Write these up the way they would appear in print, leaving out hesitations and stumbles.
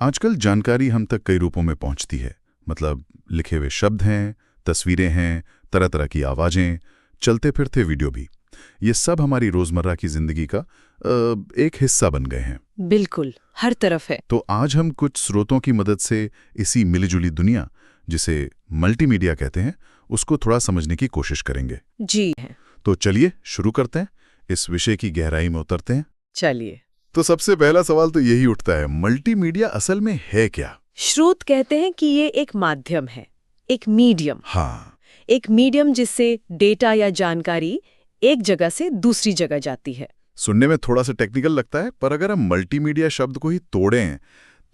आजकल जानकारी हम तक कई रूपों में पहुंचती है। मतलब लिखे हुए शब्द हैं, तस्वीरें हैं, तरह तरह की आवाजें, चलते फिरते वीडियो भी। ये सब हमारी रोजमर्रा की जिंदगी का एक हिस्सा बन गए हैं। बिल्कुल, हर तरफ है। तो आज हम कुछ स्रोतों की मदद से इसी मिलीजुली दुनिया, जिसे मल्टीमीडिया कहते हैं, उसको थोड़ा समझने की कोशिश करेंगे। जी है। तो चलिए शुरू करते हैं, इस विषय की गहराई में उतरते हैं। चलिए। तो सबसे पहला सवाल तो यही उठता है, मल्टीमीडिया असल में है क्या? श्रोत कहते हैं कि ये एक माध्यम है, एक मीडियम। हाँ, एक मीडियम जिससे डेटा या जानकारी एक जगह से दूसरी जगह जाती है। सुनने में थोड़ा सा टेक्निकल लगता है, पर अगर हम मल्टीमीडिया शब्द को ही तोड़ें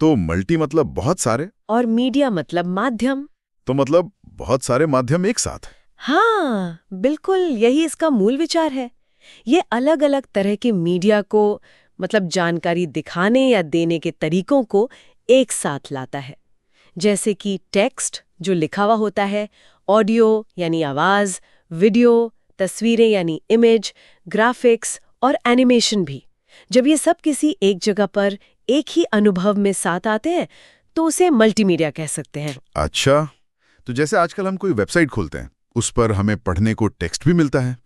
तो मल्टी मतलब बहुत सारे, और मीडिया मतलब माध्यम। तो मतलब बहुत सारे माध्यम एक साथ। हाँ, बिल्कुल यही इसका मूल विचार है। ये अलग अलग तरह के मीडिया को, मतलब जानकारी दिखाने या देने के तरीकों को एक साथ लाता है। जैसे कि टेक्स्ट जो लिखा हुआ होता है, ऑडियो यानी आवाज, वीडियो, तस्वीरें यानी इमेज, ग्राफिक्स और एनिमेशन भी। जब ये सब किसी एक जगह पर एक ही अनुभव में साथ आते हैं तो उसे मल्टीमीडिया कह सकते हैं। अच्छा, तो जैसे आजकल हम कोई वेबसाइट खोलते हैं, उस पर हमें पढ़ने को टेक्स्ट भी मिलता है,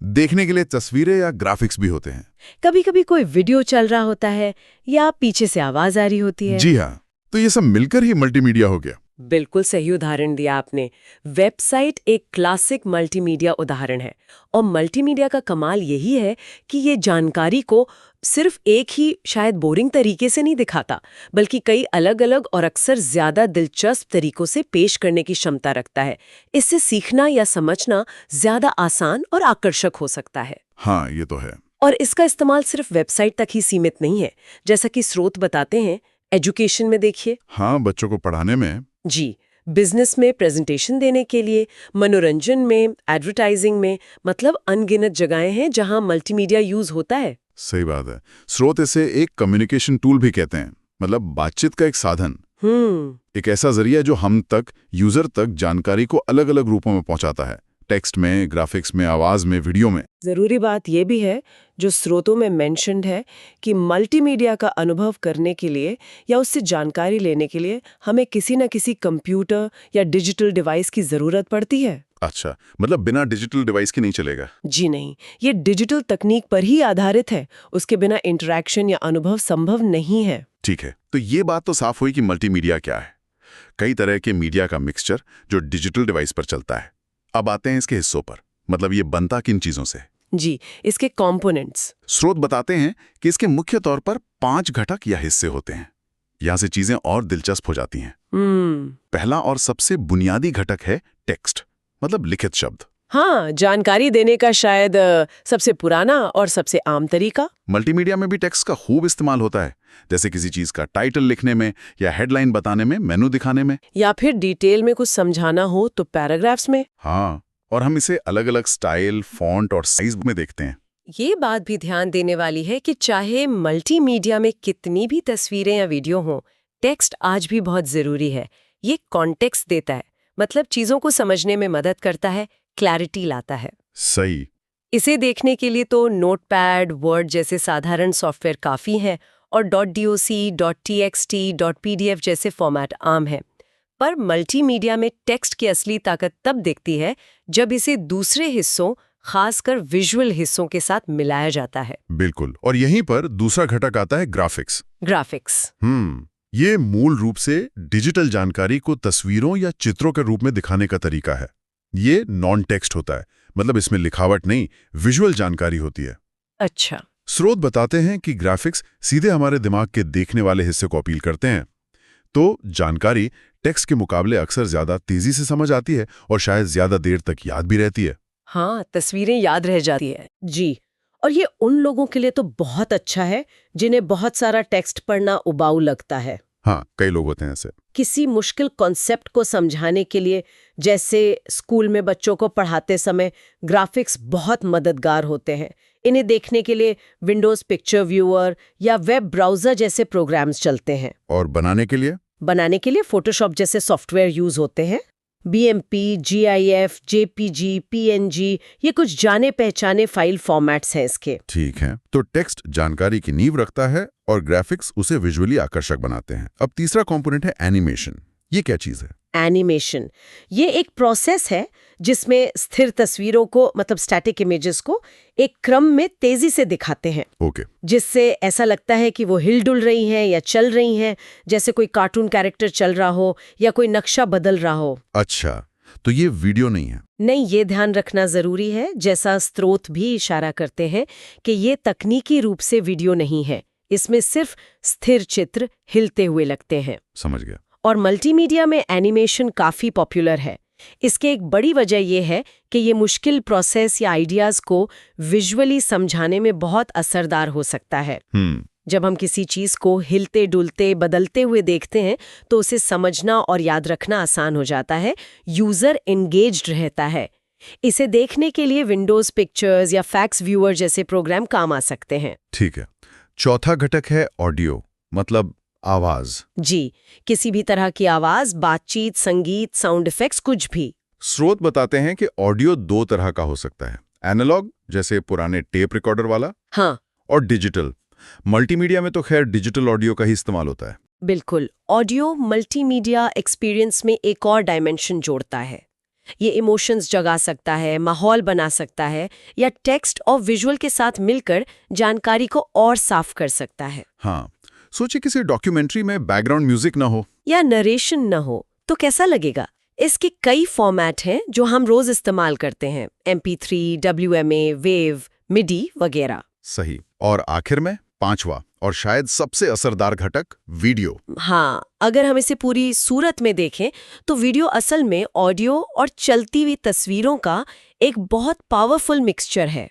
देखने के लिए तस्वीरें या ग्राफिक्स भी होते हैं। कभी कभी कोई वीडियो चल रहा होता है या पीछे से आवाज आ रही होती है। जी हाँ, तो ये सब मिलकर ही मल्टीमीडिया हो गया। बिल्कुल सही उदाहरण दिया आपने। वेबसाइट एक क्लासिक मल्टीमीडिया उदाहरण है। और मल्टीमीडिया का कमाल यही है कि ये जानकारी को सिर्फ एक ही शायद बोरिंग तरीके से नहीं दिखाता, बल्कि कई अलग अलग और अक्सर ज्यादा दिलचस्प तरीकों से पेश करने की क्षमता रखता है। इससे सीखना या समझना ज्यादा आसान और आकर्षक हो सकता है। हाँ, ये तो है। और इसका इस्तेमाल सिर्फ वेबसाइट तक ही सीमित नहीं है। जैसा कि स्रोत बताते हैं, एजुकेशन में देखिए। हाँ, बच्चों को पढ़ाने में। जी, बिजनेस में प्रेजेंटेशन देने के लिए, मनोरंजन में, एडवर्टाइजिंग में, मतलब अनगिनत जगहें हैं जहां मल्टीमीडिया यूज होता है। सही बात है। स्रोत इसे एक कम्युनिकेशन टूल भी कहते हैं, मतलब बातचीत का एक साधन। एक ऐसा जरिया जो हम तक, यूजर तक जानकारी को अलग अलग रूपों में पहुंचाता है। टेक्स्ट में, ग्राफिक्स में, आवाज में, वीडियो में। जरूरी बात यह भी है, जो स्रोतों में मेंशन्ड है, कि मल्टीमीडिया का अनुभव करने के लिए या उससे जानकारी लेने के लिए हमें किसी न किसी कंप्यूटर या डिजिटल डिवाइस की जरूरत पड़ती है। अच्छा, मतलब बिना डिजिटल डिवाइस के नहीं चलेगा? जी नहीं, ये डिजिटल तकनीक पर ही आधारित है। उसके बिना इंटरैक्शन या अनुभव संभव नहीं है। ठीक है, तो ये बात तो साफ हुई कि मल्टीमीडिया क्या है। कई तरह के मीडिया का मिक्सचर जो डिजिटल डिवाइस पर चलता है। अब आते हैं इसके हिस्सों पर, मतलब ये बनता किन चीजों से। जी, इसके कंपोनेंट्स। स्रोत बताते हैं कि इसके मुख्य तौर पर 5 घटक या हिस्से होते हैं। यहां से चीजें और दिलचस्प हो जाती हैं। पहला और सबसे बुनियादी घटक है टेक्स्ट, मतलब लिखित शब्द। हाँ, जानकारी देने का शायद सबसे पुराना और सबसे आम तरीका। मल्टीमीडिया में भी टेक्स्ट का खूब इस्तेमाल होता है, जैसे किसी चीज का टाइटल लिखने में या हेडलाइन बताने में, मेनू दिखाने में, या फिर डिटेल में कुछ समझाना हो तो पैराग्राफ्स में। हाँ, और हम इसे अलग अलग स्टाइल, फॉन्ट और साइज में देखते हैं। ये बात भी ध्यान देने वाली है कि चाहे मल्टीमीडिया में कितनी भी तस्वीरें या वीडियो हों, टेक्स्ट आज भी बहुत जरूरी है। ये कॉन्टेक्स्ट देता है, मतलब चीजों को समझने में मदद करता है, क्लैरिटी लाता है। सही। इसे देखने के लिए तो नोटपैड, वर्ड जैसे साधारण सॉफ्टवेयर काफी हैं और .doc, .txt, .pdf जैसे फॉर्मेट आम हैं। पर मल्टीमीडिया में टेक्स्ट की असली ताकत तब दिखती है जब इसे दूसरे हिस्सों, खासकर विजुअल हिस्सों के साथ मिलाया जाता है। बिल्कुल, और यहीं पर दूसरा घटक आता है ग्राफिक्स। ग्राफिक्स। ये मूल रूप से डिजिटल जानकारी को तस्वीरों या चित्रों के रूप में दिखाने का तरीका है। ये नॉन टेक्स्ट होता है, मतलब इसमें लिखावट नहीं, विजुअल जानकारी होती है। अच्छा। स्रोत बताते हैं कि ग्राफिक्स सीधे हमारे दिमाग के देखने वाले हिस्से को अपील करते हैं, तो जानकारी टेक्स्ट के मुकाबले अक्सर ज्यादा तेजी से समझ आती है और शायद ज्यादा देर तक याद भी रहती है। हाँ, तस्वीरें याद रह जाती है। जी, और ये उन लोगों के लिए तो बहुत अच्छा है जिन्हें बहुत सारा टेक्स्ट पढ़ना उबाऊ लगता है। हाँ, कई लोग होते हैं ऐसे। किसी मुश्किल कॉन्सेप्ट को समझाने के लिए, जैसे स्कूल में बच्चों को पढ़ाते समय, ग्राफिक्स बहुत मददगार होते हैं। इन्हें देखने के लिए विंडोज पिक्चर व्यूअर या वेब ब्राउजर जैसे प्रोग्राम्स चलते हैं। और बनाने के लिए फोटोशॉप जैसे सॉफ्टवेयर यूज होते हैं। BMP, GIF, JPG, PNG, ये कुछ जाने पहचाने फाइल फॉर्मेट्स हैं इसके। ठीक है, तो टेक्स्ट जानकारी की नींव रखता है और ग्राफिक्स उसे विजुअली आकर्षक बनाते हैं। अब तीसरा कंपोनेंट है एनिमेशन। ये क्या चीज है? एनिमेशन ये एक प्रोसेस है जिसमें स्थिर तस्वीरों को मतलब स्टैटिक इमेजेस को एक क्रम में तेजी से दिखाते हैं। ओके। जिससे ऐसा लगता है कि वो हिल-डुल रही हैं या चल रही हैं, जैसे कोई कार्टून कैरेक्टर चल रहा हो या कोई नक्शा बदल रहा हो। अच्छा, तो ये वीडियो नहीं है? नहीं, ये ध्यान रखना जरूरी है, जैसा स्रोत भी इशारा करते हैं कि ये तकनीकी रूप से वीडियो नहीं है। इसमें सिर्फ स्थिर चित्र हिलते हुए लगते हैं। समझ गया। और मल्टीमीडिया में एनिमेशन काफी पॉपुलर है। इसके एक बड़ी वजह यह है कि ये मुश्किल प्रोसेस या आइडियाज को विजुअली समझाने में बहुत असरदार हो सकता है। जब हम किसी चीज को हिलते डुलते बदलते हुए देखते हैं तो उसे समझना और याद रखना आसान हो जाता है, यूजर एंगेज्ड रहता है। इसे देखने के लिए विंडोज पिक्चर्स या फैक्स व्यूअर जैसे प्रोग्राम काम आ सकते हैं। ठीक है। चौथा घटक है ऑडियो, मतलब आवाज। जी, किसी भी तरह की आवाज, बातचीत, संगीत, साउंड इफेक्ट्स, कुछ भी। स्रोत बताते हैं कि ऑडियो दो तरह का हो सकता है, एनालॉग जैसे पुराने टेप रिकॉर्डर वाला, हाँ, और डिजिटल। मल्टीमीडिया में तो खैर डिजिटल ऑडियो का ही इस्तेमाल होता है। बिल्कुल। ऑडियो मल्टीमीडिया एक्सपीरियंस में एक और डायमेंशन जोड़ता है। ये इमोशंस जगा सकता है, माहौल बना सकता है या टेक्स्ट और विजुअल के साथ मिलकर जानकारी को और साफ कर सकता है। हाँ, सोचिए किसी डॉक्यूमेंट्री में बैकग्राउंड म्यूजिक ना हो या नरेशन न हो तो कैसा लगेगा? इसके कई फॉर्मेट हैं जो हम रोज इस्तेमाल करते हैं, MP3, WMA, वेव, मिडी वगैरह। सही। और आखिर में पांचवा और शायद सबसे असरदार घटक, वीडियो। हाँ, अगर हम इसे पूरी सूरत में देखें तो वीडियो असल में ऑडियो और चलती हुई तस्वीरों का एक बहुत पावरफुल मिक्सचर है।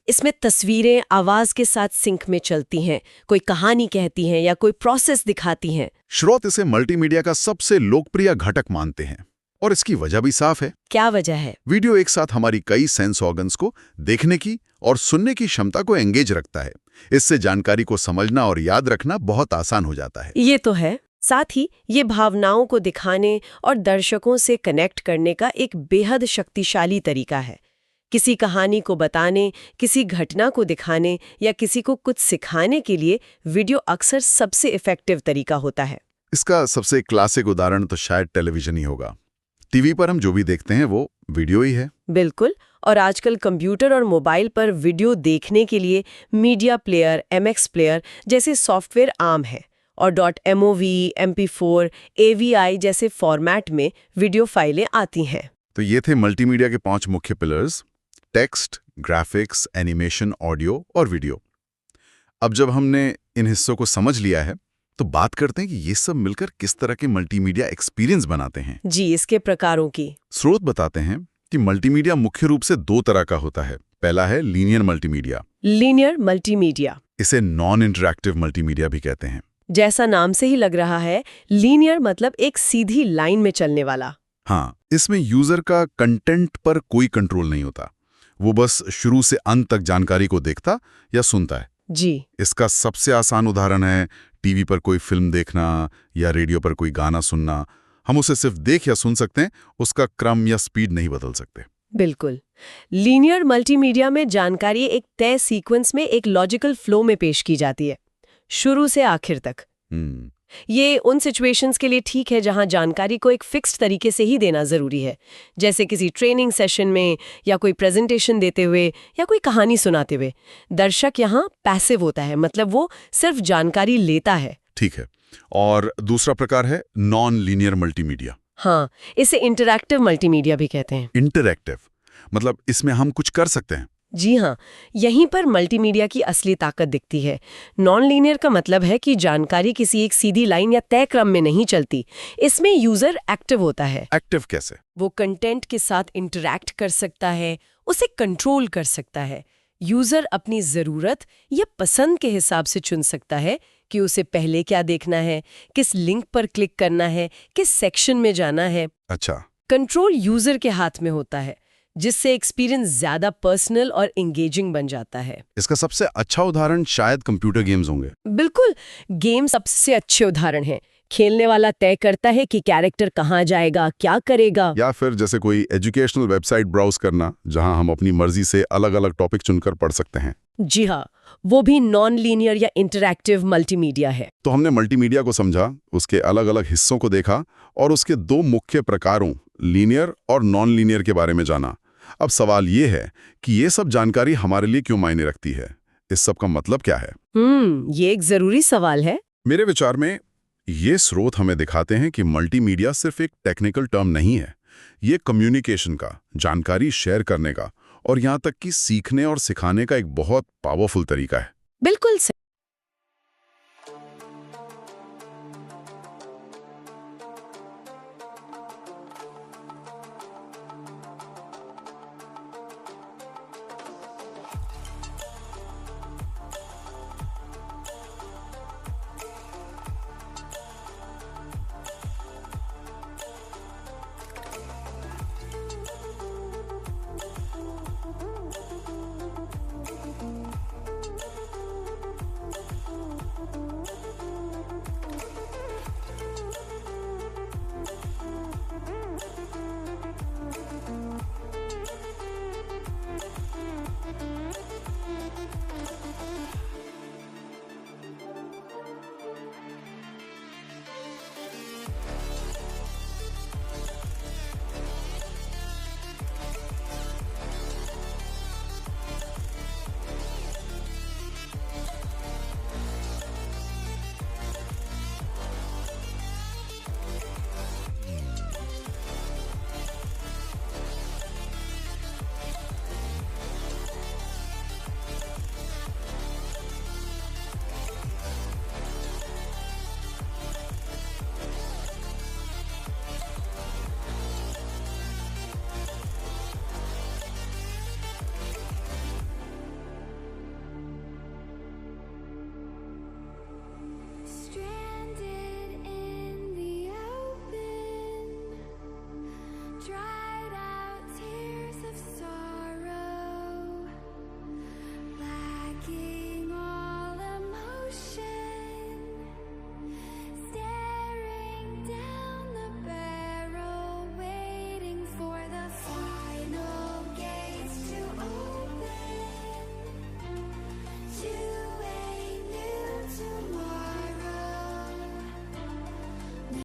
इसमें तस्वीरें आवाज के साथ सिंक में चलती हैं, कोई कहानी कहती हैं या कोई प्रोसेस दिखाती हैं। स्रोत इसे मल्टीमीडिया का सबसे लोकप्रिय घटक मानते हैं और इसकी वजह भी साफ है। क्या वजह है? वीडियो एक साथ हमारी कई सेंस ऑर्गन्स को देखने की और सुनने की क्षमता को एंगेज रखता है। इससे जानकारी को समझना और याद रखना बहुत आसान हो जाता है। ये तो है। साथ ही ये भावनाओं को दिखाने और दर्शकों से कनेक्ट करने का एक बेहद शक्तिशाली तरीका है। किसी कहानी को बताने, किसी घटना को दिखाने या किसी को कुछ सिखाने के लिए वीडियो अक्सर सबसे इफेक्टिव तरीका होता है। इसका सबसे क्लासिक उदाहरण तो शायद टेलीविजन ही होगा। टीवी पर हम जो भी देखते हैं वो वीडियो ही है। बिल्कुल। और आजकल कंप्यूटर और मोबाइल पर वीडियो देखने के लिए मीडिया प्लेयर, MX प्लेयर जैसे सॉफ्टवेयर आम है और .mov, MP4, AVI जैसे फॉर्मेट में वीडियो फाइलें आती हैं। तो ये थे मल्टीमीडिया के 5 मुख्य pillars: text, graphics, animation, audio और वीडियो। अब जब हमने इन हिस्सों को समझ लिया है तो बात करते हैं कि ये सब मिलकर किस तरह के मल्टीमीडिया एक्सपीरियंस बनाते हैं। जी, इसके प्रकारों की। स्रोत बताते हैं कि मल्टीमीडिया मुख्य रूप से 2 तरह का होता है। पहला है लीनियर मल्टीमीडिया। लीनियर मल्टीमीडिया, इसे नॉन इंटरैक्टिव मल्टीमीडिया भी कहते हैं। जैसा नाम से ही लग रहा है, लीनियर मतलब एक सीधी लाइन में चलने वाला। हाँ, इसमें यूजर का कंटेंट पर कोई कंट्रोल नहीं होता। वो बस शुरू से अंत तक जानकारी को देखता या सुनता है। जी। इसका सबसे आसान उदाहरण है टीवी पर कोई फिल्म देखना या रेडियो पर कोई गाना सुनना। हम उसे सिर्फ देख या सुन सकते हैं, उसका क्रम या स्पीड नहीं बदल सकते। बिल्कुल। लीनियर मल्टीमीडिया में जानकारी एक तय सीक्वेंस में एक लॉजिकल फ्लो में पेश की जाती है, शुरू से आखिर तक। ये उन सिचुएशंस के लिए ठीक है जहां जानकारी को एक फिक्स्ड तरीके से ही देना जरूरी है, जैसे किसी ट्रेनिंग सेशन में या कोई प्रेजेंटेशन देते हुए या कोई कहानी सुनाते हुए। दर्शक यहाँ पैसिव होता है, मतलब वो सिर्फ जानकारी लेता है। ठीक है। और दूसरा प्रकार है नॉन लीनियर मल्टीमीडिया। हाँ, इसे इंटरैक्टिव मल्टीमीडिया भी कहते हैं। इंटरैक्टिव मतलब इसमें हम कुछ कर सकते हैं। जी हाँ, यहीं पर मल्टीमीडिया की असली ताकत दिखती है। नॉन लीनियर का मतलब है कि जानकारी किसी एक सीधी लाइन या तय क्रम में नहीं चलती। इसमें यूजर एक्टिव होता है। एक्टिव कैसे? वो कंटेंट के साथ इंटरैक्ट कर सकता है, उसे कंट्रोल कर सकता है। यूजर अपनी जरूरत या पसंद के हिसाब से चुन सकता है कि उसे पहले क्या देखना है, किस लिंक पर क्लिक करना है, किस सेक्शन में जाना है। अच्छा। कंट्रोल यूजर के हाथ में होता है, जिससे एक्सपीरियंस ज्यादा पर्सनल और एंगेजिंग बन जाता है। इसका सबसे अच्छा उदाहरण शायद कंप्यूटर गेम्स होंगे। बिल्कुल, गेम सबसे अच्छे उदाहरण हैं। खेलने वाला तय करता है कि कैरेक्टर कहाँ जाएगा, क्या करेगा। या फिर जैसे कोई एजुकेशनल वेबसाइट ब्राउज करना, जहां हम अपनी मर्जी से अलग-अलग टॉपिक चुनकर पढ़ सकते हैं। जी हाँ, वो भी नॉन लीनियर या इंटरैक्टिव मल्टीमीडिया है। तो हमने मल्टीमीडिया को समझा, उसके अलग अलग हिस्सों को देखा और उसके दो मुख्य प्रकारों लीनियर और नॉन लीनियर के बारे में जाना। अब सवाल ये है कि ये सब जानकारी हमारे लिए क्यों मायने रखती है, इस सब का मतलब क्या है? ये एक जरूरी सवाल है। मेरे विचार में ये स्रोत हमें दिखाते हैं कि मल्टीमीडिया सिर्फ एक टेक्निकल टर्म नहीं है। ये कम्युनिकेशन का, जानकारी शेयर करने का और यहाँ तक कि सीखने और सिखाने का एक बहुत पावरफुल तरीका है। बिल्कुल सही।